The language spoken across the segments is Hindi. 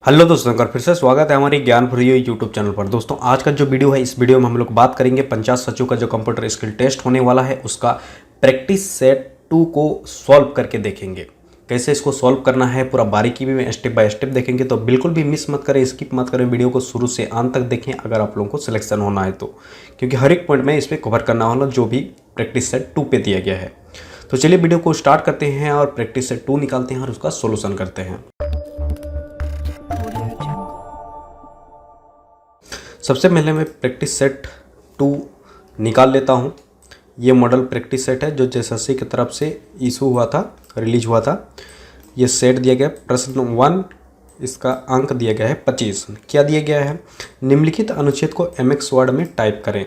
हेलो दोस्तों, एक बार फिर से स्वागत है हमारी ज्ञान फॉर यू यूट्यूब चैनल पर। दोस्तों आज का जो वीडियो है, इस वीडियो में हम लोग बात करेंगे 50 सचिव का जो कंप्यूटर स्किल टेस्ट होने वाला है उसका प्रैक्टिस सेट 2 को सॉल्व करके देखेंगे। कैसे इसको सॉल्व करना है पूरा बारीकी में स्टेप बाय स्टेप देखेंगे, तो बिल्कुल भी मिस मत करें, स्किप मत करें, वीडियो को शुरू से अंत तक देखें अगर आप लोगों को सिलेक्शन होना है तो, क्योंकि हर एक पॉइंट में इस पर कवर करना वाला जो भी प्रैक्टिस सेट 2 पे दिया गया है। तो चलिए वीडियो को स्टार्ट करते हैं और प्रैक्टिस सेट 2 निकालते हैं और उसका सोल्यूशन करते हैं। सबसे पहले मैं प्रैक्टिस सेट 2 निकाल लेता हूँ। ये मॉडल प्रैक्टिस सेट है जो जेएसएससी की तरफ से इशू हुआ था, रिलीज हुआ था। ये सेट दिया गया प्रश्न 1, इसका अंक दिया गया है 25। क्या दिया गया है, निम्नलिखित अनुच्छेद को एमएक्स वर्ड में टाइप करें।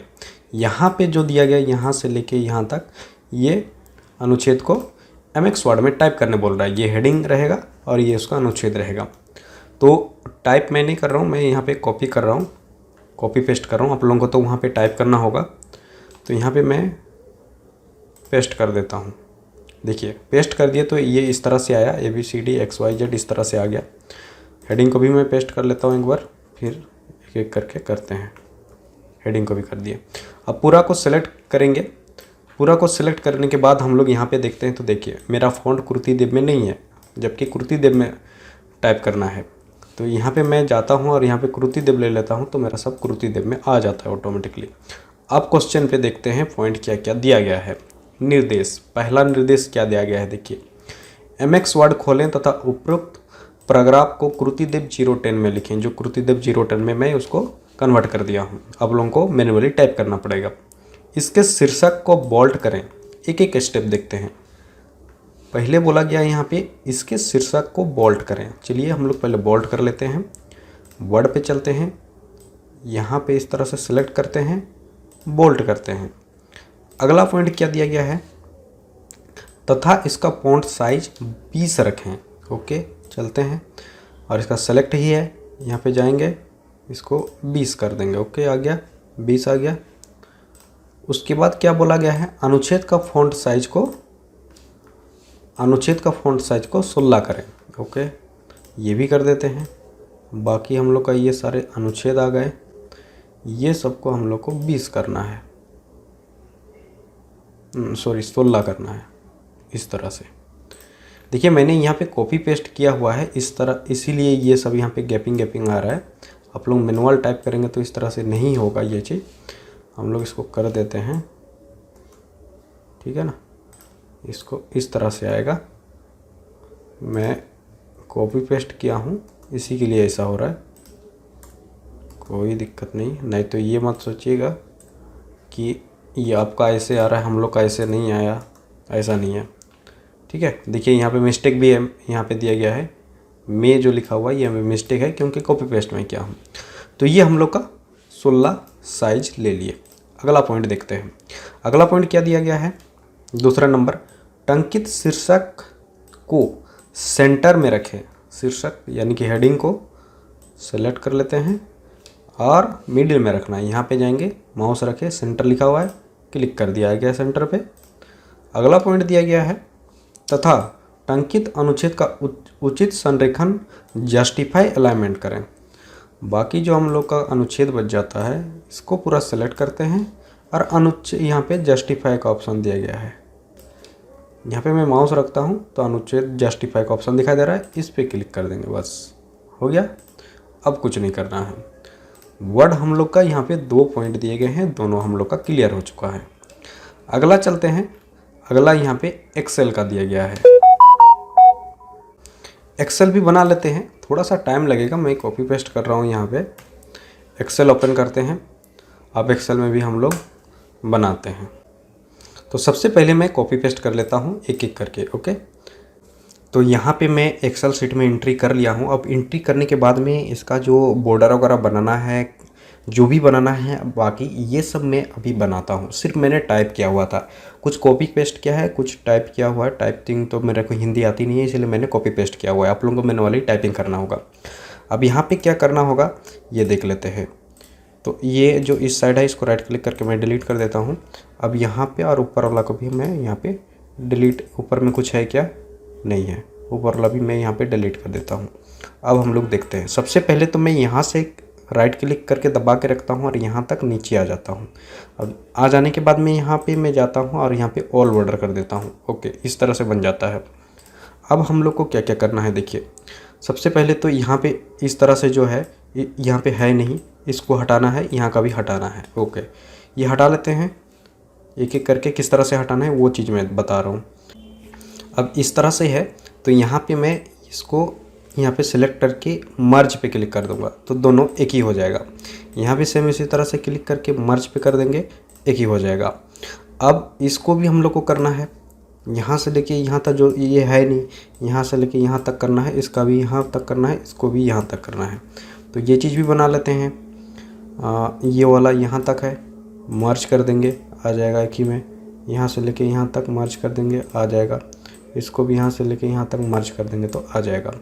यहाँ पे जो दिया गया यहाँ से लेके यहाँ तक ये अनुच्छेद को एमएक्स वर्ड में टाइप करने बोल रहा है। ये हेडिंग रहेगा और ये उसका अनुच्छेद रहेगा। तो टाइप मैं नहीं कर रहा हूँ, मैं यहाँ पे कॉपी कर रहा हूँ, कॉपी पेस्ट कर रहा हूँ। आप लोगों को तो वहाँ पे टाइप करना होगा, तो यहाँ पे मैं पेस्ट कर देता हूँ। देखिए पेस्ट कर दिए तो ये इस तरह से आया, ABCD XYZ इस तरह से आ गया। हेडिंग को भी मैं पेस्ट कर लेता हूँ एक बार, फिर एक एक करके करते हैं। हेडिंग को भी कर दिए। अब पूरा को सिलेक्ट करेंगे। पूरा को सिलेक्ट करने के बाद हम लोग यहाँ पे देखते हैं, तो देखिए मेरा फ़ॉन्ट कुर्ती देव में नहीं है, जबकि कुर्ती देव में टाइप करना है। तो यहाँ पे मैं जाता हूँ और यहाँ पे कुर्ती देव ले लेता हूँ, तो मेरा सब कुर्ती देव में आ जाता है ऑटोमेटिकली। अब क्वेश्चन पे देखते हैं पॉइंट क्या क्या दिया गया है। निर्देश, पहला निर्देश क्या दिया गया है, देखिए एमएक्स वर्ड खोलें तथा उपरोक्त पैराग्राफ को कुर्ती देव 010 में लिखें। जो कुर्ती देव 010 में मैं उसको कन्वर्ट कर दिया हूँ। अब लोगों को मैन्युअली टाइप करना पड़ेगा। इसके शीर्षक को बोल्ड करें। एक एक स्टेप देखते हैं। पहले बोला गया यहाँ पे इसके शीर्षक को बोल्ड करें। चलिए हम लोग पहले बोल्ड कर लेते हैं। वर्ड पे चलते हैं, यहाँ पे इस तरह से सिलेक्ट करते हैं, बोल्ड करते हैं। अगला पॉइंट क्या दिया गया है, तथा इसका फॉन्ट साइज 20 रखें। ओके चलते हैं, और इसका सेलेक्ट ही है, यहाँ पे जाएंगे, इसको 20 कर देंगे। ओके आ गया, 20 आ गया। उसके बाद क्या बोला गया है, अनुच्छेद का फॉन्ट साइज को 16 करें। ओके ये भी कर देते हैं। बाकी हम लोग का ये सारे अनुच्छेद आ गए, ये सबको हम लोग को 20 करना है, 16 करना है इस तरह से। देखिए मैंने यहाँ पे कॉपी पेस्ट किया हुआ है इस तरह, इसीलिए ये सब यहाँ पे गैपिंग आ रहा है। आप लोग मैनुअल टाइप करेंगे तो इस तरह से नहीं होगा ये चीज़। हम लोग इसको कर देते हैं, ठीक है ना, इसको इस तरह से आएगा। मैं कॉपी पेस्ट किया हूँ इसी के लिए ऐसा हो रहा है, कोई दिक्कत नहीं तो ये मत सोचिएगा कि ये आपका ऐसे आ रहा है, हम लोग का ऐसे नहीं आया, ऐसा नहीं है, ठीक है। देखिए यहाँ पे मिस्टेक भी है, यहाँ पे दिया गया है मैं जो लिखा हुआ है ये मिस्टेक है क्योंकि कॉपी पेस्ट में किया हूँ। तो ये हम लोग का 16 साइज ले लिए। अगला पॉइंट देखते हैं। अगला पॉइंट क्या दिया गया है, दूसरा नंबर, टंकित शीर्षक को सेंटर में रखें। शीर्षक यानी कि हेडिंग को सेलेक्ट कर लेते हैं और मिडिल में रखना है। यहाँ पे जाएंगे, माउस रखें, सेंटर लिखा हुआ है, क्लिक कर दिया गया सेंटर पे। अगला पॉइंट दिया गया है, तथा टंकित अनुच्छेद का उचित संरेखन जस्टिफाई अलाइनमेंट करें। बाकी जो हम लोग का अनुच्छेद बच जाता है इसको पूरा सेलेक्ट करते हैं और अनुच्छेद यहाँ पे जस्टिफाई का ऑप्शन दिया गया है। यहाँ पे मैं माउस रखता हूँ तो अनुच्छेद जस्टिफाई का ऑप्शन दिखाई दे रहा है, इस पे क्लिक कर देंगे, बस हो गया। अब कुछ नहीं करना है। वर्ड हम लोग का यहाँ पे 2 पॉइंट दिए गए हैं, दोनों हम लोग का क्लियर हो चुका है। अगला चलते हैं। अगला यहाँ पे एक्सेल का दिया गया है। एक्सेल भी बना लेते हैं, थोड़ा सा टाइम लगेगा, मैं कॉपी पेस्ट कर रहा हूँ यहाँ पे। एक्सेल ओपन करते हैं। अब एक्सेल में भी हम लोग बनाते हैं। तो सबसे पहले मैं कॉपी पेस्ट कर लेता हूँ एक एक करके। ओके तो यहाँ पे मैं एक्सेल शीट में एंट्री कर लिया हूँ। अब एंट्री करने के बाद में इसका जो बॉर्डर वगैरह बनाना है, जो भी बनाना है, बाकी ये सब मैं अभी बनाता हूँ। सिर्फ मैंने टाइप किया हुआ था, कुछ कॉपी पेस्ट किया है, कुछ टाइप किया हुआ है। टाइपिंग तो मेरे को हिंदी आती नहीं है, इसलिए मैंने कॉपी पेस्ट किया हुआ है। आप लोगों को मैनुअली टाइपिंग करना होगा। अब यहाँ पे क्या करना होगा ये देख लेते हैं। तो ये जो इस साइड है इसको राइट क्लिक करके मैं डिलीट कर देता हूँ। अब यहाँ पे और ऊपर वाला को भी मैं यहाँ पे डिलीट, ऊपर में कुछ है क्या, नहीं है। ऊपर वाला भी मैं यहाँ पे डिलीट कर देता हूँ। अब हम लोग देखते हैं। सबसे पहले तो मैं यहाँ से राइट क्लिक करके दबा के रखता हूँ और यहाँ तक नीचे आ जाता हूँ। अब आ जाने के बाद मैं यहाँ पे मैं जाता हूँ और यहाँ पे ऑल बॉर्डर कर देता हूँ। ओके, इस तरह से बन जाता है। अब हम लोग को क्या क्या करना है देखिए। सबसे पहले तो यहाँ पे इस तरह से जो है यहाँ पे है नहीं, इसको हटाना है, यहाँ का भी हटाना है। ओके, ये हटा लेते हैं एक एक करके। किस तरह से हटाना है वो चीज़ मैं बता रहा हूँ। अब इस तरह से है तो यहाँ पे मैं इसको यहाँ पे सिलेक्ट करके मर्ज पे क्लिक कर दूंगा तो दोनों एक ही हो जाएगा। यहाँ भी सेम इसी तरह से क्लिक करके मर्ज पे कर देंगे, एक ही हो जाएगा। अब इसको भी हम लोग को करना है, यहाँ से लेके यहाँ तक, जो ये है नहीं, यहाँ से लेके यहाँ तक करना है, इसका भी यहाँ तक करना है, इसको भी यहाँ तक करना है। तो ये चीज़ भी बना लेते हैं। ये वाला यहाँ तक है, मर्ज कर देंगे, आ जाएगा एक ही में। यहाँ से लेके यहाँ तक मर्ज कर देंगे, आ जाएगा। इसको भी यहाँ से लेके यहाँ तक मर्ज कर देंगे तो आ जाएगा।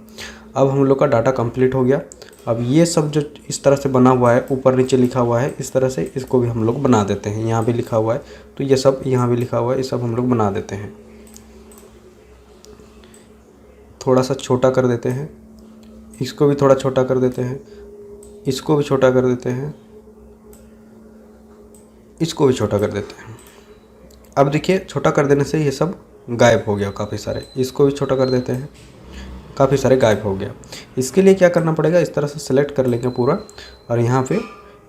अब हम लोग का डाटा कंप्लीट हो गया। अब ये सब जो इस तरह से बना हुआ है, ऊपर नीचे लिखा हुआ है, इस तरह से इसको भी हम लोग बना देते हैं। यहाँ भी लिखा हुआ है तो ये सब यहाँ भी लिखा हुआ है, ये सब हम लोग बना देते हैं। थोड़ा सा छोटा कर देते हैं, इसको भी थोड़ा छोटा कर देते हैं, इसको भी छोटा कर देते हैं, इसको भी छोटा कर देते हैं। अब देखिए, छोटा कर देने से ये सब गायब हो गया काफ़ी सारे। इसको भी छोटा कर देते हैं, काफ़ी सारे गायब हो गया। इसके लिए क्या करना पड़ेगा, इस तरह से सेलेक्ट कर लेंगे पूरा और यहाँ पे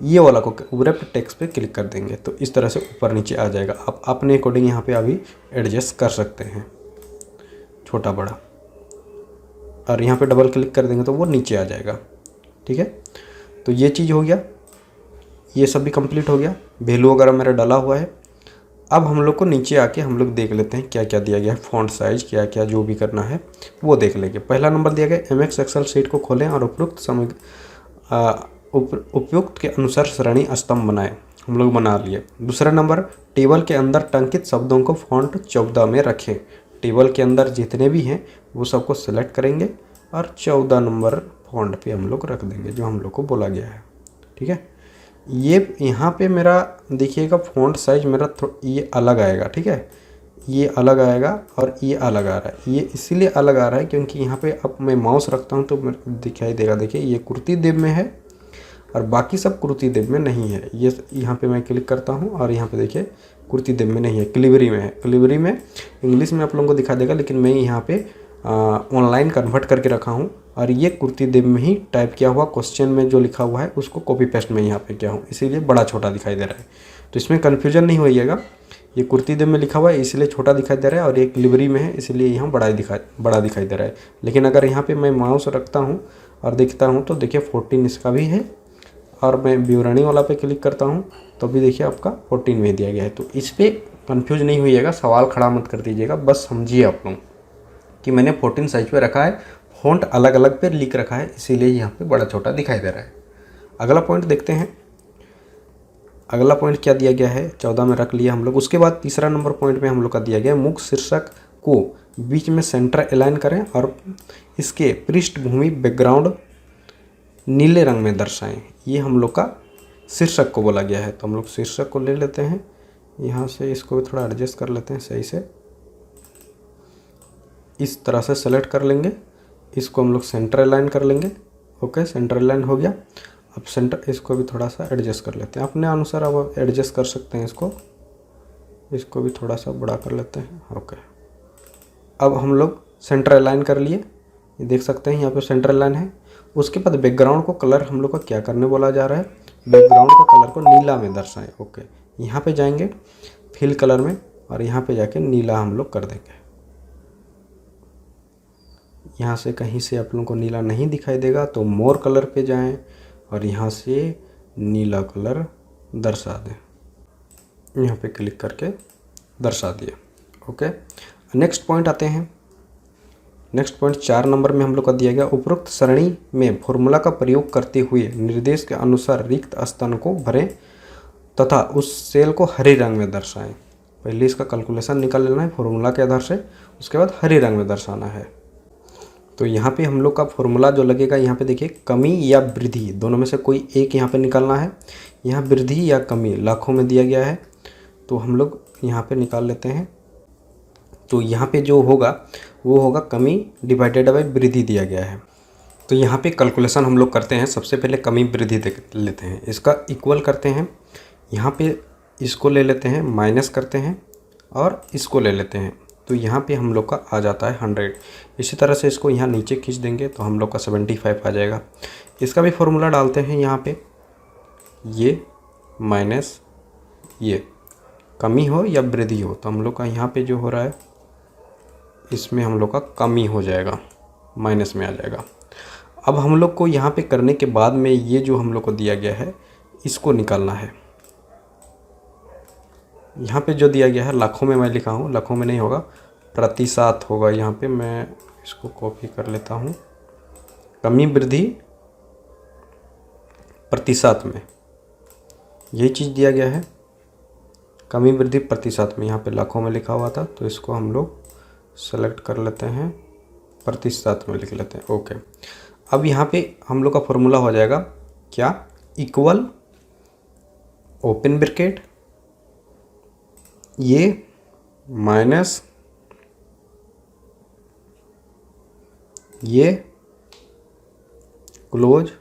ये वाला को पूरे पे टेक्स्ट पे क्लिक कर देंगे तो इस तरह से ऊपर नीचे आ जाएगा। आप अपने अकॉर्डिंग यहाँ पे अभी एडजस्ट कर सकते हैं, छोटा बड़ा। और यहाँ पे डबल क्लिक कर देंगे तो वो नीचे आ जाएगा। ठीक है, तो ये चीज़ हो गया, ये सब भी कंप्लीट हो गया। वैल्यू वगैरह मेरा डाला हुआ है। अब हम लोग को नीचे आके हम लोग देख लेते हैं क्या क्या दिया गया है, फ़ॉन्ट साइज़ क्या क्या जो भी करना है वो देख लेंगे। पहला नंबर दिया गया MX एक्सेल शीट को खोलें और उपयुक्त के अनुसार श्रेणी स्तंभ बनाएं। हम लोग बना लिए। दूसरा नंबर, टेबल के अंदर टंकित शब्दों को फ़ॉन्ट 14 में रखें। टेबल के अंदर जितने भी हैं वो सबको सिलेक्ट करेंगे और 14 नंबर फ़ॉन्ट पे हम लोग रख देंगे जो हम लोग को बोला गया है। ठीक है, ये यहाँ पे मेरा देखिएगा फ़ॉन्ट साइज़ मेरा ये अलग आएगा। ठीक है, ये अलग आएगा और ये अलग आ रहा है। ये इसीलिए अलग आ रहा है क्योंकि यहाँ पे अब मैं माउस रखता हूँ तो दिखाई देगा। देखिए, ये कुर्ती देव में है और बाकी सब कुर्ती देव में नहीं है। ये यहाँ पे मैं क्लिक करता हूँ और यहाँ पे देखिए कुर्ती देव में नहीं है, क्लिवरी में है। क्लिवरी में इंग्लिश में आप लोगों को दिखा देगा, लेकिन मैं यहाँ पे ऑनलाइन कन्वर्ट करके रखा हूँ और ये कुर्ती देव में ही टाइप किया हुआ क्वेश्चन में जो लिखा हुआ है उसको कॉपी पेस्ट में यहाँ पे किया हूँ, इसीलिए बड़ा छोटा दिखाई दे रहा है। तो इसमें कन्फ्यूजन नहीं होइएगा, ये कुर्ती देव में लिखा हुआ है इसलिए छोटा दिखाई दे रहा है और ये क्लिवरी में है इसलिए यहाँ बड़ा दिखाई दे रहा है। लेकिन अगर यहाँ पे मैं माउस रखता हूँ और देखता हूँ तो देखिए 14 इसका भी है और मैं विवरणी वाला पे क्लिक करता हूँ तो भी देखिए आपका 14 में दिया गया है। तो इस पर कन्फ्यूज नहीं होइएगा, सवाल खड़ा मत कर दीजिएगा, बस समझिए आप लोग कि मैंने 14 साइज पे रखा है, फ़ॉन्ट अलग अलग पे लिख रखा है इसीलिए यहाँ पे बड़ा छोटा दिखाई दे रहा है। अगला पॉइंट देखते हैं। अगला पॉइंट क्या दिया गया है, 14 में रख लिया हम लोग। उसके बाद तीसरा नंबर पॉइंट में हम लोग का दिया गया मुख्य शीर्षक को बीच में सेंटर अलाइन करें और इसके पृष्ठभूमि बैकग्राउंड नीले रंग में दर्शाएं। ये हम लोग का शीर्षक को बोला गया है। तो हम लोग शीर्षक को ले लेते हैं, यहाँ से इसको भी थोड़ा एडजस्ट कर लेते हैं सही से, इस तरह से सेलेक्ट कर लेंगे। इसको हम लोग सेंटर अलाइन कर लेंगे। ओके, सेंटर अलाइन हो गया। अब सेंटर, इसको भी थोड़ा सा एडजस्ट कर लेते हैं अपने अनुसार। अब एडजस्ट कर सकते हैं इसको भी थोड़ा सा बड़ा कर लेते हैं। ओके, अब हम लोग सेंटर अलाइन कर लिए, ये देख सकते हैं यहाँ पे सेंटर अलाइन है। उसके बाद बैकग्राउंड को कलर हम लोग को क्या करने बोला जा रहा है, बैकग्राउंड का कलर को नीला में दर्शाएं। ओके, यहाँ पे जाएंगे फिल कलर में और यहाँ पे जाके नीला हम लोग कर देंगे। यहाँ से कहीं से आप लोगों को नीला नहीं दिखाई देगा तो मोर कलर पे जाएं और यहाँ से नीला कलर दर्शा दें। यहाँ पे क्लिक करके दर्शा दिए। ओके, नेक्स्ट पॉइंट आते हैं। नेक्स्ट पॉइंट 4 नंबर में हम लोग का दिया गया उपरोक्त सरणी में फॉर्मूला का प्रयोग करते हुए निर्देश के अनुसार रिक्त स्थान को भरें तथा उस सेल को हरे रंग में दर्शाएं। पहले इसका कैलकुलेशन निकाल लेना है फॉर्मूला के आधार से, उसके बाद हरे रंग में दर्शाना है। तो यहाँ पे हम लोग का फॉर्मूला जो लगेगा, यहाँ पे देखिए कमी या वृद्धि दोनों में से कोई एक यहाँ पे निकालना है। यहाँ वृद्धि या कमी लाखों में दिया गया है तो हम लोग यहाँ पे निकाल लेते हैं। तो यहाँ पे जो होगा वो होगा कमी डिवाइडेड बाई वृद्धि दिया गया है। तो यहाँ पे कैलकुलेशन हम लोग करते हैं। सबसे पहले कमी वृद्धि देख लेते हैं, इसका इक्वल करते हैं। यहाँ पे इसको ले लेते हैं, माइनस करते हैं और इसको ले लेते हैं, तो यहाँ पे हम लोग का आ जाता है 100। इसी तरह से इसको यहाँ नीचे खींच देंगे तो हम लोग का 75 आ जाएगा। इसका भी फॉर्मूला डालते हैं यहाँ पे, ये माइनस ये, कमी हो या वृद्धि हो, तो हम लोग का यहाँ पे जो हो रहा है इसमें हम लोग का कमी हो जाएगा, माइनस में आ जाएगा। अब हम लोग को यहाँ पे करने के बाद में ये जो हम लोग को दिया गया है इसको निकालना है। यहाँ पे जो दिया गया है लाखों में मैं लिखा हूँ, लाखों में नहीं होगा, प्रतिशत होगा। यहाँ पे मैं इसको कॉपी कर लेता हूँ, कमी वृद्धि प्रतिशत में, यही चीज़ दिया गया है, कमी वृद्धि प्रतिशत में। यहाँ पे लाखों में लिखा हुआ था तो इसको हम लोग सेलेक्ट कर लेते हैं, प्रतिशत में लिख लेते हैं। ओके, अब यहाँ पे हम लोग का फॉर्मूला हो जाएगा क्या, इक्वल ओपन ब्रैकेट ये माइनस ये क्लोज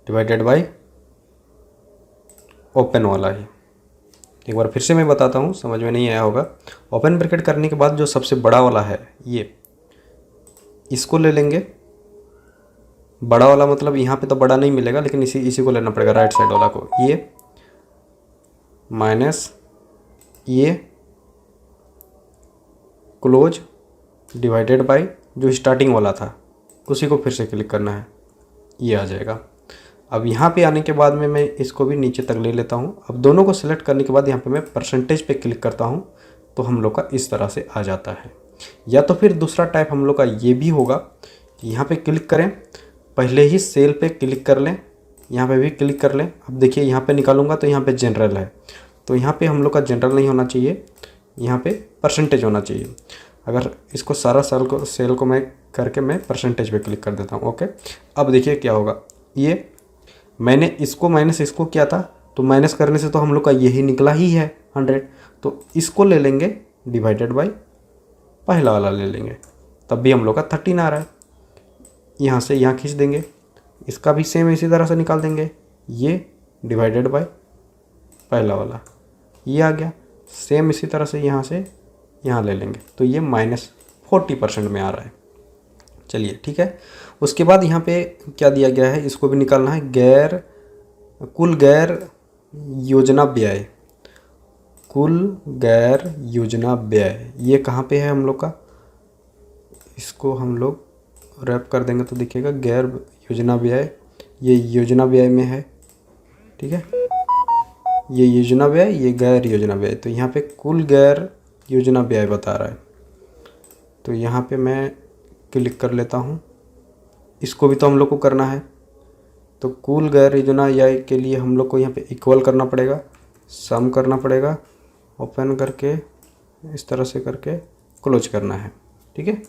डिवाइडेड बाय ओपन वाला ही। एक बार फिर से मैं बताता हूँ, समझ में नहीं आया होगा। ओपन ब्रैकेट करने के बाद जो सबसे बड़ा वाला है ये, इसको ले लेंगे। बड़ा वाला मतलब यहाँ पे तो बड़ा नहीं मिलेगा, लेकिन इसी को लेना पड़ेगा, राइट साइड वाला को। ये माइनस ये क्लोज डिवाइडेड बाय जो स्टार्टिंग वाला था उसी को फिर से क्लिक करना है, ये आ जाएगा। अब यहाँ पे आने के बाद में मैं इसको भी नीचे तक ले लेता हूँ। अब दोनों को सिलेक्ट करने के बाद यहाँ पे मैं परसेंटेज पे क्लिक करता हूँ तो हम लोग का इस तरह से आ जाता है। या तो फिर दूसरा टाइप हम लोग का ये भी होगा कि यहाँ पे क्लिक करें, पहले ही सेल पे क्लिक कर लें, यहाँ पे भी क्लिक कर लें। अब देखिए यहाँ पे निकालूंगा तो यहाँ पे जनरल है, तो यहाँ पे हम लोग का जनरल नहीं होना चाहिए, यहाँ पे परसेंटेज होना चाहिए। अगर इसको सारा सेल को मैं करके मैं परसेंटेज पे क्लिक कर देता हूँ। ओके, अब देखिए क्या होगा, ये मैंने इसको माइनस इसको किया था तो माइनस करने से तो हम लोग का यही निकला ही है 100, तो इसको ले लेंगे डिवाइडेड बाय पहला वाला ले लेंगे, तब भी हम लोग का 13 आ रहा है। यहाँ से यहाँ खींच देंगे, इसका भी सेम इसी तरह से निकाल देंगे, ये डिवाइडेड बाय पहला वाला, ये आ गया। सेम इसी तरह से यहाँ से यहाँ ले लेंगे तो ये -40% में आ रहा है। चलिए ठीक है। उसके बाद यहाँ पे क्या दिया गया है, इसको भी निकालना है, कुल गैर योजना व्यय, कुल गैर योजना व्यय ये कहाँ पे है हम लोग का, इसको हम लोग रैप कर देंगे तो दिखेगा गैर योजना व्यय, ये योजना व्यय में है। ठीक है, ये योजना व्यय, ये गैर योजना व्यय, तो यहाँ पे कुल गैर योजना व्यय बता रहा है, तो यहाँ पे मैं क्लिक कर लेता हूँ। इसको भी तो हम लोग को करना है, तो कुल गैर योजना व्यय के लिए हम लोग को यहाँ पे इक्वल करना पड़ेगा, सम करना पड़ेगा, ओपन करके इस तरह से करके क्लोज करना है। ठीक है,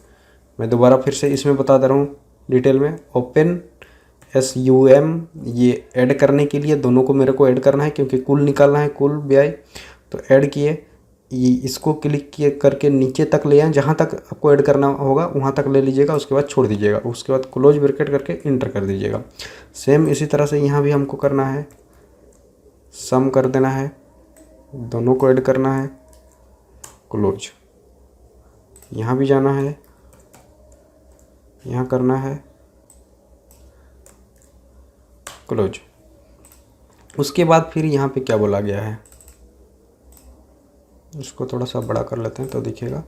मैं दोबारा फिर से इसमें बता दे रहा हूँ डिटेल में। ओपन SUM ये ऐड करने के लिए दोनों को मेरे को ऐड करना है, क्योंकि कुल निकालना है, कुल व्यय, तो ऐड किए, इसको क्लिक किए करके नीचे तक ले आए, जहाँ तक आपको ऐड करना होगा वहाँ तक ले लीजिएगा, उसके बाद छोड़ दीजिएगा, उसके बाद क्लोज ब्रैकेट करके इंटर कर दीजिएगा। सेम इसी तरह से यहाँ भी हमको करना है, सम कर देना है, दोनों को ऐड करना है, क्लोज, यहाँ भी जाना है, यहाँ करना है क्लोज। उसके बाद फिर यहाँ पे क्या बोला गया है, इसको थोड़ा सा बड़ा कर लेते हैं तो दिखेगा,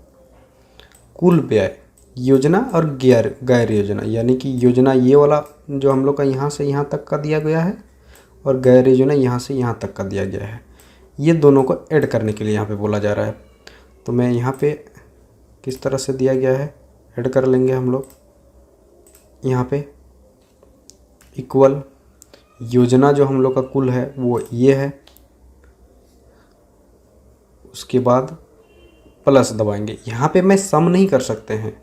कुल व्यय योजना और गैर योजना, यानी कि योजना ये वाला जो हम लोग का यहाँ से यहाँ तक का दिया गया है और गैर योजना यहाँ से यहाँ तक का दिया गया है, ये दोनों को ऐड करने के लिए यहाँ पे बोला जा रहा है। तो मैं यहाँ पे किस तरह से दिया गया है ऐड कर लेंगे हम लोग, यहाँ पे इक्वल योजना जो हम लोग का कुल है वो ये है, उसके बाद प्लस दबाएंगे। यहाँ पे मैं सम नहीं कर सकते हैं,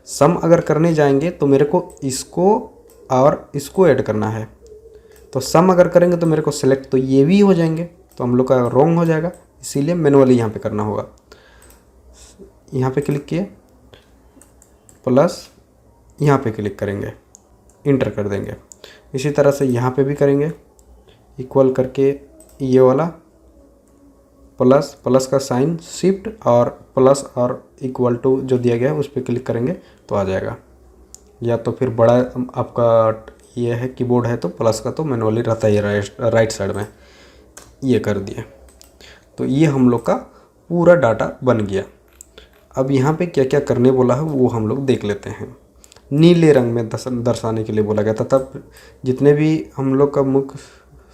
सम अगर करने जाएंगे तो मेरे को इसको और इसको ऐड करना है, तो सम अगर करेंगे तो मेरे को सिलेक्ट तो ये भी हो जाएंगे, तो हम लोग का रॉन्ग हो जाएगा, इसीलिए मैनुअली यहाँ पे करना होगा। यहाँ पे क्लिक किए, प्लस यहाँ पे क्लिक करेंगे, इंटर कर देंगे। इसी तरह से यहाँ पे भी करेंगे, इक्वल करके ये वाला प्लस, प्लस का साइन शिफ्ट और प्लस और इक्वल टू जो दिया गया है उस पर क्लिक करेंगे तो आ जाएगा। या तो फिर बड़ा आपका ये है कीबोर्ड है तो प्लस का तो मैनुअली रहता ही है राइट साइड में, ये कर दिए। तो ये हम लोग का पूरा डाटा बन गया। अब यहाँ पे क्या क्या करने बोला है वो हम लोग देख लेते हैं। नीले रंग में दर्शाने के लिए बोला गया था। तब जितने भी हम लोग का मुख्य,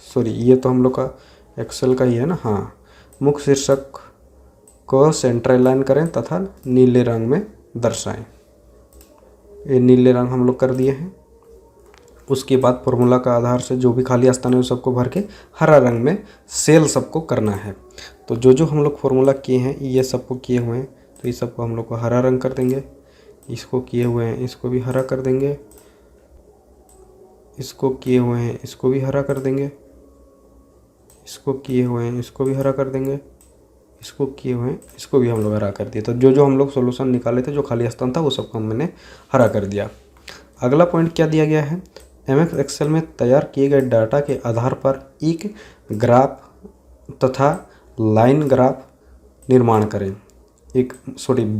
सॉरी ये तो हम लोग का एक्सेल का ही है ना, हाँ, मुख्य शीर्षक को सेंटर लाइन करें तथा नीले रंग में दर्शाएं। ये नीले रंग हम लोग कर दिए हैं। उसके बाद फॉर्मूला का आधार से जो भी खाली स्थान है उस सबको भर के हरा रंग में सेल सबको करना है। तो जो जो हम लोग फॉर्मूला किए हैं ये सबको किए हुए हैं, तो इस सबको हम लोग को हरा रंग कर देंगे। इसको किए हुए हैं इसको भी हरा कर देंगे, इसको किए हुए हैं इसको भी हरा कर देंगे, इसको किए हुए हैं इसको भी हरा कर देंगे, इसको किए हुए हैं इसको भी हम लोग हरा कर दिए। तो जो जो हम लोग सॉल्यूशन निकाले थे, जो खाली स्थान था वो सबको मैंने हरा कर दिया। अगला पॉइंट क्या दिया गया है, एमएस एक्सेल में तैयार किए गए डाटा के आधार पर एक ग्राफ तथा लाइन ग्राफ निर्माण करें।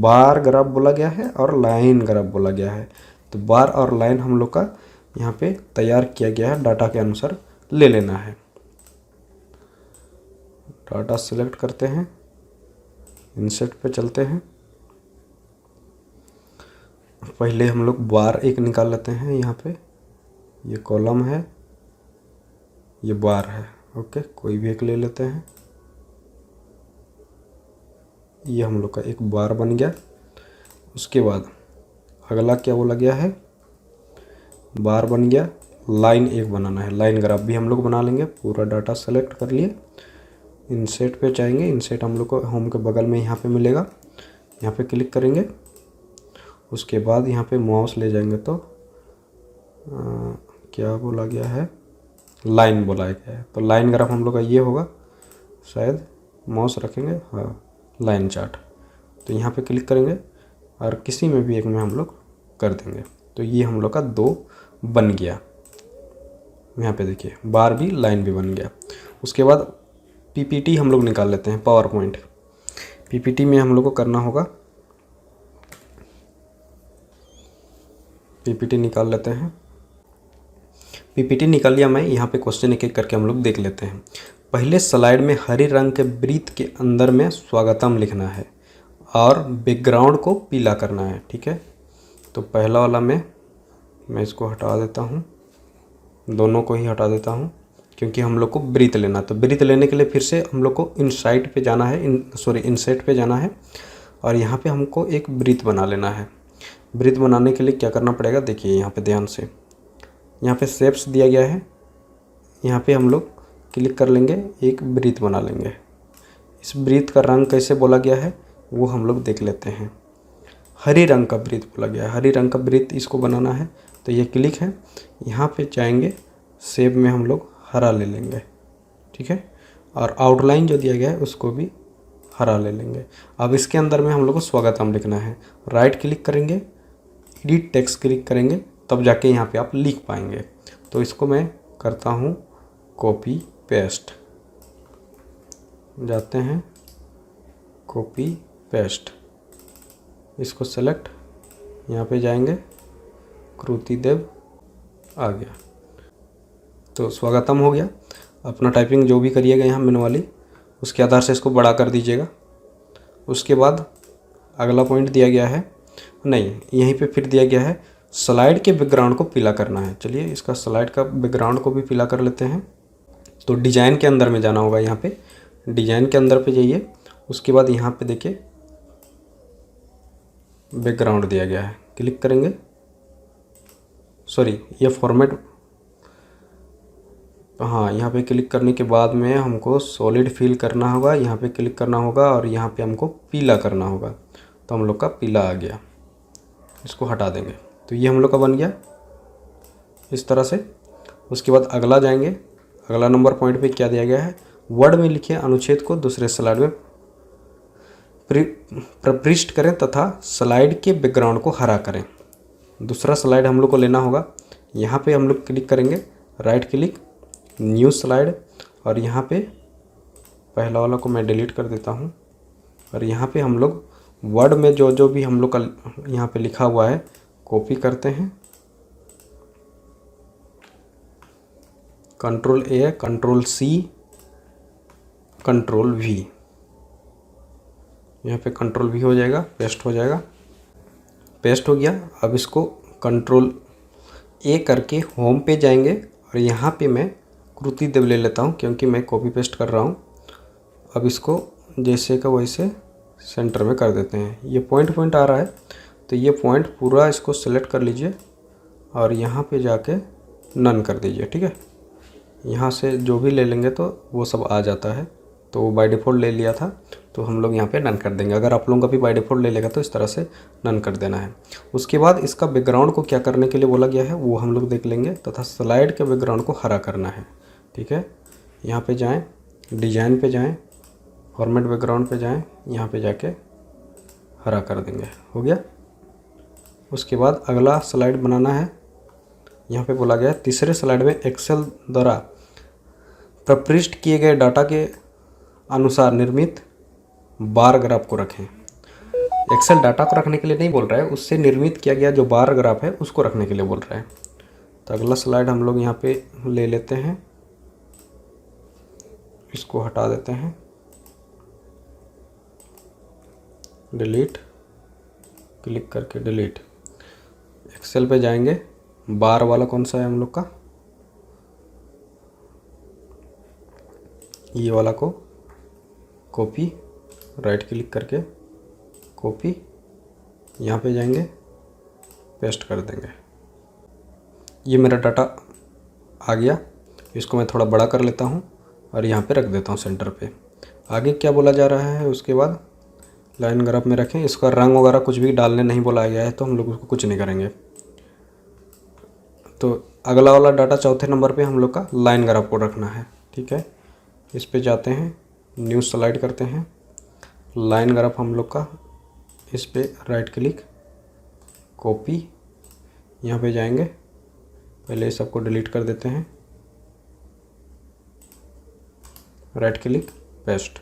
बार ग्राफ बोला गया है और लाइन ग्राफ बोला गया है। तो बार और लाइन हम लोग का यहाँ पे तैयार किया गया है, डाटा के अनुसार ले लेना है। डाटा सिलेक्ट करते हैं, इंसर्ट पे चलते हैं। पहले हम लोग बार एक निकाल लेते हैं। यहाँ पे ये कॉलम है, ये बार है, ओके, कोई भी एक ले लेते हैं। ये हम लोग का एक बार बन गया। उसके बाद अगला क्या बोला गया है, बार बन गया, लाइन एक बनाना है, लाइन ग्राफ भी हम लोग बना लेंगे। पूरा डाटा सेलेक्ट कर लिए, इंसर्ट पे जाएंगे। इंसर्ट हम लोग को होम के बगल में यहाँ पे मिलेगा, यहाँ पे क्लिक करेंगे। उसके बाद यहाँ पे माउस ले जाएंगे तो क्या बोला गया है, लाइन बोला गया है। तो लाइन ग्राफ हम लोग का ये होगा, शायद माउस रखेंगे, हाँ, लाइन चार्ट। तो यहाँ पे क्लिक करेंगे और किसी में भी एक में हम लोग कर देंगे। तो ये हम लोग का 2 बन गया। यहाँ पे देखिए बार भी लाइन भी बन गया। उसके बाद पीपीटी हम लोग निकाल लेते हैं, पावर पॉइंट। पीपीटी में हम लोग को करना होगा, पीपीटी निकाल लेते हैं। पीपीटी निकाल लिया मैं। यहाँ पे क्वेश्चन एक एक करके हम लोग देख लेते हैं। पहले स्लाइड में हरे रंग के वृत्त के अंदर में स्वागतम लिखना है और बैकग्राउंड को पीला करना है, ठीक है। तो पहला वाला मैं इसको हटा देता हूँ, दोनों को ही हटा देता हूँ क्योंकि हम लोग को वृत्त लेना। तो वृत्त लेने के लिए फिर से हम लोग को इंसर्ट पे जाना है, इंसर्ट पे जाना है और यहाँ पे हमको एक वृत्त बना लेना है। वृत्त बनाने के लिए क्या करना पड़ेगा, देखिए यहाँ पे ध्यान से, यहाँ पे शेप्स दिया गया है, यहाँ पे हम लोग क्लिक कर लेंगे, एक वृत्त बना लेंगे। इस वृत्त का रंग कैसे बोला गया है वो हम लोग देख लेते हैं। हरे रंग का वृत्त बोला गया है, हरे रंग का वृत्त इसको बनाना है। तो ये क्लिक है, यहाँ पे जाएंगे, शेप में हम लोग हरा ले लेंगे, ठीक है। और आउटलाइन जो दिया गया है उसको भी हरा ले लेंगे। अब इसके अंदर में हम लोग को स्वागतम लिखना है। राइट क्लिक करेंगे, एडिट टेक्स्ट क्लिक करेंगे, तब जाके यहाँ पे आप लिख पाएंगे। तो इसको मैं करता हूँ कॉपी पेस्ट, जाते हैं कॉपी पेस्ट, इसको सेलेक्ट, यहाँ पे जाएंगे, कृति देव आ गया। तो स्वागतम हो गया। अपना टाइपिंग जो भी करिएगा यहाँ मैनुअली उसके आधार से इसको बड़ा कर दीजिएगा। उसके बाद अगला पॉइंट दिया गया है, नहीं यहीं पे फिर दिया गया है स्लाइड के बैकग्राउंड को पीला करना है। चलिए इसका स्लाइड का बैकग्राउंड को भी पीला कर लेते हैं। तो डिज़ाइन के अंदर में जाना होगा, यहाँ पे डिज़ाइन के अंदर पे जाइए। उसके बाद यहाँ पे देखिए बैकग्राउंड दिया गया है, क्लिक करेंगे, सॉरी ये फॉर्मेट, हाँ यहाँ पे क्लिक करने के बाद में हमको सॉलिड फिल करना होगा, यहाँ पे क्लिक करना होगा और यहाँ पे हमको पीला करना होगा। तो हम लोग का पीला आ गया, इसको हटा देंगे। तो ये हम लोग का बन गया इस तरह से। उसके बाद अगला जाएंगे, अगला नंबर पॉइंट पे क्या दिया गया है, वर्ड में लिखे अनुच्छेद को दूसरे स्लाइड में प्रविष्ट करें तथा स्लाइड के बैकग्राउंड को हरा करें। दूसरा स्लाइड हम लोग को लेना होगा। यहाँ पे हम लोग क्लिक करेंगे, राइट क्लिक, न्यू स्लाइड, और यहाँ पे पहला वाला को मैं डिलीट कर देता हूँ। और यहाँ पे हम लोग वर्ड में जो जो भी हम लोग का यहाँ पे लिखा हुआ है कॉपी करते हैं, control A, control C, control V, यहाँ पे कंट्रोल वी हो जाएगा, पेस्ट हो जाएगा। पेस्ट हो गया। अब इसको कंट्रोल ए करके होम पे जाएंगे और यहाँ पे मैं कृति देव ले लेता हूँ क्योंकि मैं कॉपी पेस्ट कर रहा हूँ। अब इसको जैसे का वैसे सेंटर में कर देते हैं। ये पॉइंट आ रहा है तो ये पॉइंट पूरा इसको सेलेक्ट कर लीजिए और यहाँ पे जाके नन कर दीजिए। ठीक है, यहाँ से जो भी ले लेंगे तो वो सब आ जाता है। तो वो बाय डिफ़ॉल्ट ले लिया था तो हम लोग यहाँ पे नन कर देंगे। अगर आप लोगों का भी बाय डिफ़ॉल्ट ले लेगा तो इस तरह से नन कर देना है। उसके बाद इसका बैकग्राउंड को क्या करने के लिए बोला गया है वो हम लोग देख लेंगे, तथा स्लाइड के बैकग्राउंड को हरा करना है। ठीक है, यहाँ पे जाएं, डिजाइन पे जाएं, फॉर्मेट बैकग्राउंड पे जाएं, यहाँ पे जाके हरा कर देंगे। हो गया। उसके बाद अगला स्लाइड बनाना है। यहाँ पे बोला गया है तीसरे स्लाइड में एक्सेल द्वारा प्रविष्ट किए गए डाटा के अनुसार निर्मित बार ग्राफ को रखें। एक्सेल डाटा को रखने के लिए नहीं बोल रहा है, उससे निर्मित किया गया जो बार ग्राफ है उसको रखने के लिए बोल रहा है। तो अगला स्लाइड हम लोग यहाँ पे ले लेते हैं, इसको हटा देते हैं, डिलीट, क्लिक करके डिलीट। एक्सेल पे जाएंगे, बार वाला कौन सा है हम लोग का, ये वाला को कॉपी, राइट क्लिक करके कॉपी, यहाँ पे जाएंगे, पेस्ट कर देंगे। ये मेरा डाटा आ गया। इसको मैं थोड़ा बड़ा कर लेता हूँ और यहाँ पे रख देता हूँ सेंटर पे। आगे क्या बोला जा रहा है, उसके बाद लाइन ग्राफ में रखें। इसका रंग वगैरह कुछ भी डालने नहीं बोला गया है तो हम लोग उसको कुछ नहीं करेंगे। तो अगला वाला डाटा चौथे नंबर पे हम लोग का लाइन ग्राफ को रखना है। ठीक है, इस पे जाते हैं, न्यू स्लाइड करते हैं, लाइन ग्राफ हम लोग का, इस पे राइट क्लिक, कॉपी, यहाँ पे जाएंगे, पहले इस सबको डिलीट कर देते हैं, राइट क्लिक, पेस्ट,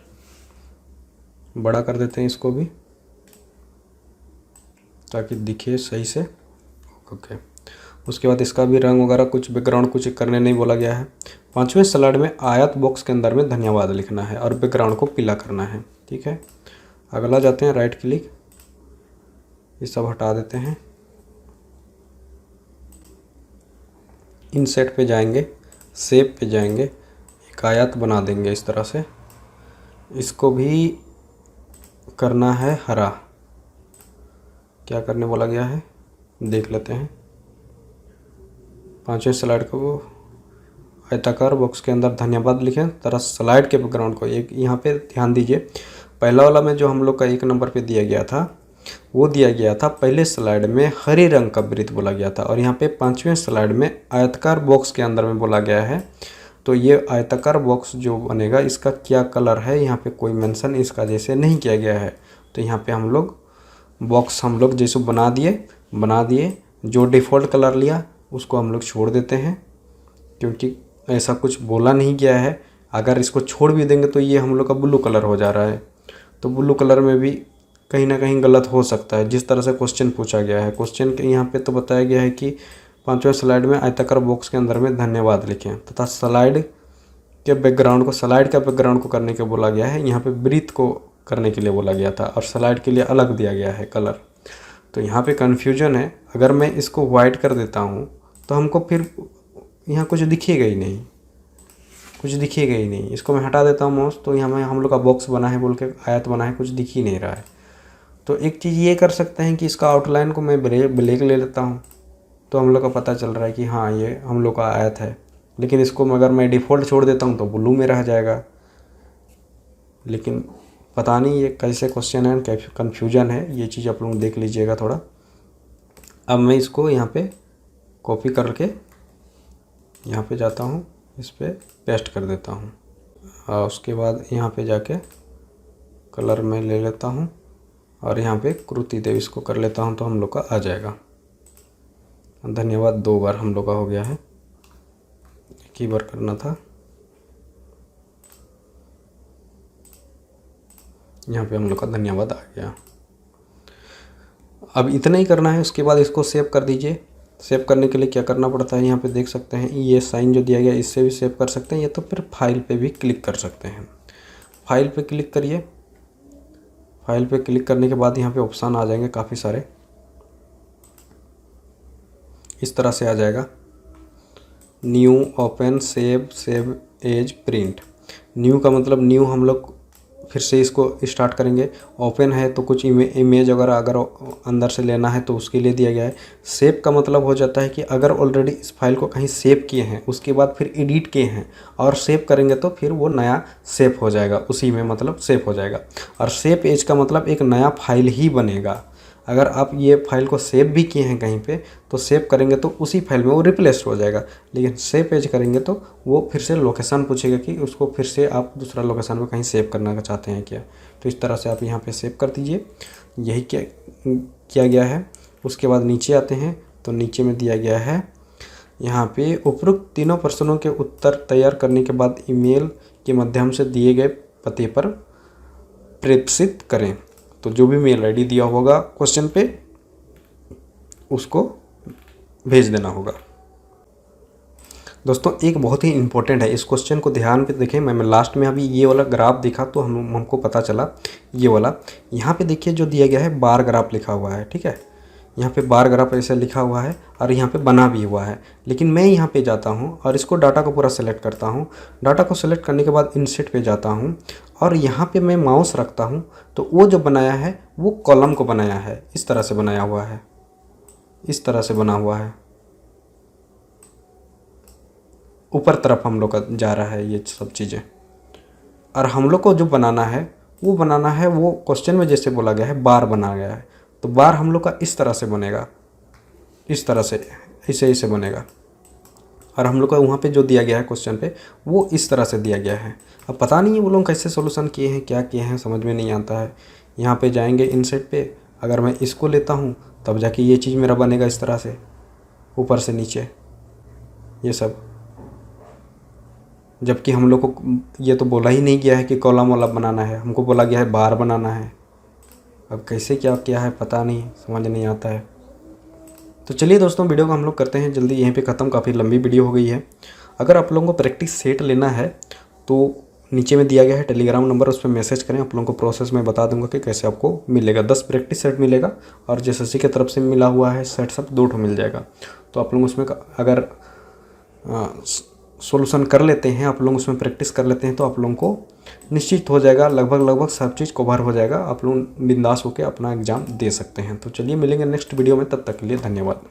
बड़ा कर देते हैं इसको भी ताकि दिखे सही से। ओके, उसके बाद इसका भी रंग वगैरह कुछ बैकग्राउंड कुछ करने नहीं बोला गया है। पांचवें स्लाइड में आयत बॉक्स के अंदर में धन्यवाद लिखना है और बैकग्राउंड को पीला करना है। ठीक है, अगला जाते हैं, राइट क्लिक, ये सब हटा देते हैं, इनसेट पे जाएंगे, सेव पे जाएंगे, एक आयत बना देंगे इस तरह से। इसको भी करना है हरा। क्या करने बोला गया है देख लेते हैं। पांचवें स्लाइड को आयताकार बॉक्स के अंदर धन्यवाद लिखें, तरह स्लाइड के बैकग्राउंड को एक यहाँ पे ध्यान दीजिए। पहला वाला में जो हम लोग का 1 नंबर पे दिया गया था वो दिया गया था पहले स्लाइड में हरे रंग का वृत्त बोला गया था, और यहाँ पे पांचवें स्लाइड में आयताकार बॉक्स के अंदर में बोला गया है। तो ये आयताकार बॉक्स जो बनेगा इसका क्या कलर है, यहाँ पे कोई मेंशन इसका जैसे नहीं किया गया है। तो यहाँ पे हम लोग बॉक्स हम लोग जैसे बना दिए, जो डिफ़ॉल्ट कलर लिया उसको हम लोग छोड़ देते हैं क्योंकि ऐसा कुछ बोला नहीं गया है। अगर इसको छोड़ भी देंगे तो ये हम लोग का ब्लू कलर हो जा रहा है, तो ब्लू कलर में भी कहीं ना कहीं गलत हो सकता है। जिस तरह से क्वेश्चन पूछा गया है, क्वेश्चन के यहाँ पे तो बताया गया है कि पांचवें स्लाइड में आयताकार बॉक्स के अंदर में धन्यवाद लिखें, तथा स्लाइड का बैकग्राउंड को करने के बोला गया है। यहाँ पे वृत्त को करने के लिए बोला गया था और स्लाइड के लिए अलग दिया गया है कलर। तो यहाँ पे कन्फ्यूजन है। अगर मैं इसको वाइट कर देता हूँ तो हमको फिर यहाँ कुछ दिखेगा ही नहीं, इसको मैं हटा देता हूँ माउस, तो यहाँ में हम लोग का बॉक्स बना है बोल के आयत बना है, कुछ दिख ही नहीं रहा है। तो एक चीज़ ये कर सकते हैं कि इसका आउटलाइन को मैं ब्लैक ले लेता हूँ, तो हम लोग का पता चल रहा है कि हाँ ये हम लोग का आयत है। लेकिन इसको अगर मैं डिफ़ॉल्ट छोड़ देता हूँ तो ब्लू में रह जाएगा। लेकिन पता नहीं ये कैसे क्वेश्चन है, कन्फ्यूजन है, ये चीज़ आप लोग देख लीजिएगा थोड़ा। अब मैं इसको यहाँ पे कॉपी करके यहाँ पे जाता हूँ, इस पे पेस्ट कर देता हूँ, और उसके बाद यहाँ पे जाके कलर में ले लेता हूँ और यहाँ पे कृति देव इसको कर लेता हूँ, तो हम लोग का आ जाएगा। धन्यवाद 2 बार हम लोग का हो गया है, एक ही बार करना था। यहाँ पे हम लोग का धन्यवाद आ गया। अब इतना ही करना है, उसके बाद इसको सेव कर दीजिए। सेव करने के लिए क्या करना पड़ता है, यहाँ पे देख सकते हैं ये साइन जो दिया गया, इससे भी सेव कर सकते हैं या तो फिर फाइल पे भी क्लिक कर सकते हैं। फाइल पे क्लिक करिए। फाइल पे क्लिक करने के बाद यहाँ पे ऑप्शन आ जाएंगे काफ़ी सारे, इस तरह से आ जाएगा। New, open, save, save as, print. New का मतलब न्यू हम लोग फिर से इसको स्टार्ट करेंगे। ओपन है तो कुछ इमेज अगर अंदर से लेना है तो उसके लिए दिया गया है। सेव का मतलब हो जाता है कि अगर ऑलरेडी इस फाइल को कहीं सेव किए हैं, उसके बाद फिर एडिट किए हैं और सेव करेंगे तो फिर वो नया सेव हो जाएगा, उसी में मतलब सेव हो जाएगा। और सेव एज का मतलब एक नया फाइल ही बनेगा। अगर आप ये फाइल को सेव भी किए हैं कहीं पे तो सेव करेंगे तो उसी फाइल में वो रिप्लेस हो जाएगा, लेकिन सेव पेज करेंगे तो वो फिर से लोकेशन पूछेगा कि उसको फिर से आप दूसरा लोकेशन में कहीं सेव करना चाहते हैं क्या। तो इस तरह से आप यहाँ पे सेव कर दीजिए। यही किया गया है। उसके बाद नीचे आते हैं तो नीचे में दिया गया है यहाँ पे उपरोक्त तीनों प्रश्नों के उत्तर तैयार करने के बाद ईमेल के माध्यम से दिए गए पते पर प्रेषित करें। तो जो भी मेल आईडी दिया होगा क्वेश्चन पे उसको भेज देना होगा। दोस्तों एक बहुत ही इम्पोर्टेंट है, इस क्वेश्चन को ध्यान पे देखें। मैं लास्ट में अभी ये वाला ग्राफ देखा तो हमको पता चला ये वाला, यहाँ पे देखिए जो दिया गया है बार ग्राफ लिखा हुआ है, ठीक है। यहाँ पे बार ग्राफ ऐसे लिखा हुआ है और यहाँ पे बना भी हुआ है। लेकिन मैं यहाँ पे जाता हूँ और इसको डाटा को पूरा सेलेक्ट करता हूँ। डाटा को सेलेक्ट करने के बाद इंसर्ट पे जाता हूँ और यहाँ पे मैं माउस रखता हूँ तो वो जो बनाया है वो कॉलम को बनाया है, इस तरह से बनाया हुआ है, इस तरह से बना हुआ है। ऊपर तरफ हम लोग का जा रहा है ये सब चीज़ें। और हम लोग को जो बनाना है वो क्वेश्चन में जैसे बोला गया है बार बना गया है, तो बार हम लोग का इस तरह से बनेगा, इस तरह से ऐसे बनेगा। और हम लोग का वहाँ पे जो दिया गया है क्वेश्चन पे वो इस तरह से दिया गया है। अब पता नहीं है वो लोग कैसे सोल्यूशन किए हैं, क्या किए हैं, समझ में नहीं आता है। यहाँ पे जाएंगे इनसेट पे, अगर मैं इसको लेता हूँ तब जाके ये चीज़ मेरा बनेगा इस तरह से, ऊपर से नीचे ये सब। जबकि हम लोग को ये तो बोला ही नहीं गया है कि कॉलम वाला बनाना है, हमको बोला गया है बार बनाना है। अब कैसे क्या है पता नहीं, समझ नहीं आता है। तो चलिए दोस्तों वीडियो को हम लोग करते हैं जल्दी यहीं पे ख़त्म, काफ़ी लंबी वीडियो हो गई है। अगर आप लोगों को प्रैक्टिस सेट लेना है तो नीचे में दिया गया है टेलीग्राम नंबर, उस पर मैसेज करें। आप लोगों को प्रोसेस में बता दूंगा कि कैसे आपको मिलेगा। 10 प्रैक्टिस सेट मिलेगा और JSSC की तरफ से मिला हुआ है सेट सब 2 ठो मिल जाएगा। तो आप लोग उसमें अगर सॉल्यूशन कर लेते हैं, आप लोग उसमें प्रैक्टिस कर लेते हैं तो आप लोगों को निश्चित हो जाएगा, लगभग सब चीज़ कवर हो जाएगा। आप लोग बिंदास होकर अपना एग्ज़ाम दे सकते हैं। तो चलिए मिलेंगे नेक्स्ट वीडियो में, तब तक के लिए धन्यवाद।